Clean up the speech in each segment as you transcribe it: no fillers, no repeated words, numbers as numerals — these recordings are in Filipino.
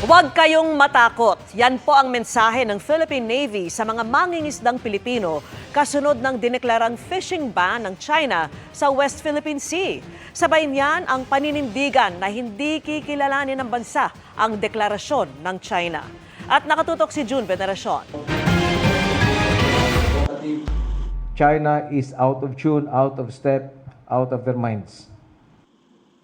Huwag kayong matakot. Yan po ang mensahe ng Philippine Navy sa mga mangingisdang Pilipino kasunod ng dineklarang fishing ban ng China sa West Philippine Sea. Sabay niyan ang paninindigan na hindi kikilalanin ng bansa ang deklarasyon ng China. At nakatutok si June Veneracion. China is out of tune, out of step, out of their minds.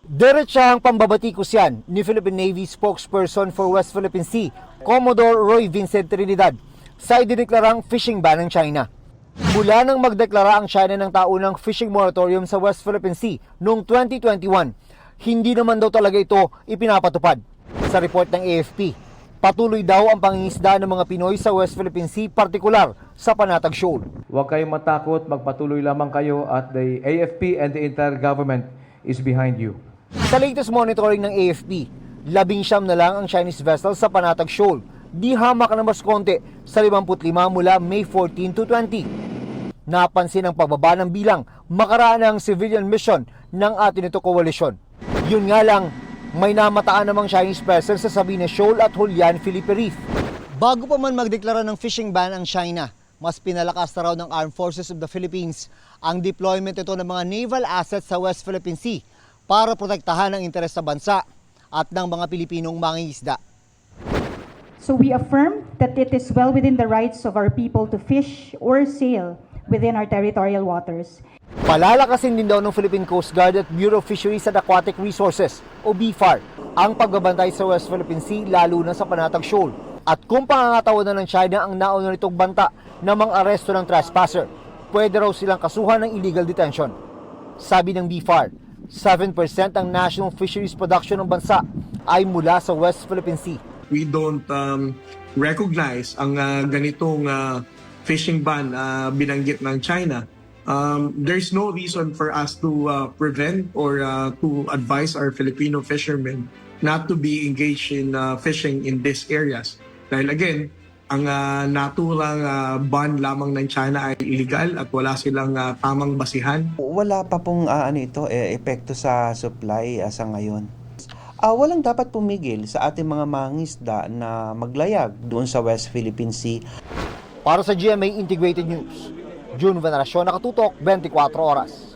Diretsahang pambabatikos yan ni Philippine Navy spokesperson for West Philippine Sea, Commodore Roy Vincent Trinidad, sa idineklarang fishing ban ng China. Mula nang magdeklara ang China ng taunang fishing moratorium sa West Philippine Sea noong 2021, hindi naman daw talaga ito ipinapatupad. Sa report ng AFP, patuloy daw ang pangingisda ng mga Pinoy sa West Philippine Sea, partikular sa Panatag Shoal. Huwag kayong matakot, magpatuloy lamang kayo at the AFP and the entire government is behind you. Sa latest monitoring ng AFP, 19 na lang ang Chinese vessels sa Panatag Shoal, di hamak na mas konti sa 55 mula May 14 to 20. Napansin ang pagbaba ng bilang makaraan ng civilian mission ng atin ito coalition. Yun nga lang, may namataan namang Chinese vessels sa Sabina Shoal at Julian Felipe Reef. Bago pa man magdeklara ng fishing ban ang China, mas pinalakas na raw ng Armed Forces of the Philippines ang deployment ito ng mga naval assets sa West Philippine Sea para protektahan ang interes sa bansa at ng mga Pilipinong mangingisda. So we affirm that it is well within the rights of our people to fish or sail within our territorial waters. Palalakasin din daw ng Philippine Coast Guard at Bureau of Fisheries and Aquatic Resources o BFAR ang pagbabantay sa West Philippine Sea, lalo na sa Panatag Shoal. At kung pangangatawan na ng China ang nauna nitong banta ng mga aresto ng trespasser, pwede raw silang kasuhan ng illegal detention. Sabi ng BFAR, 7% ang national fisheries production ng bansa ay mula sa West Philippine Sea. We don't recognize ang ganitong fishing ban binanggit ng China. There's no reason for us to prevent or to advise our Filipino fishermen not to be engaged in fishing in these areas. Dahil again, ang naturang ban lamang ng China ay illegal at wala silang tamang basihan. Wala pa pong epekto sa supply sa ngayon. Walang dapat pumigil sa ating mga mangingisda na maglayag doon sa West Philippine Sea. Para sa GMA Integrated News, June Veneracion, nakatutok 24 oras.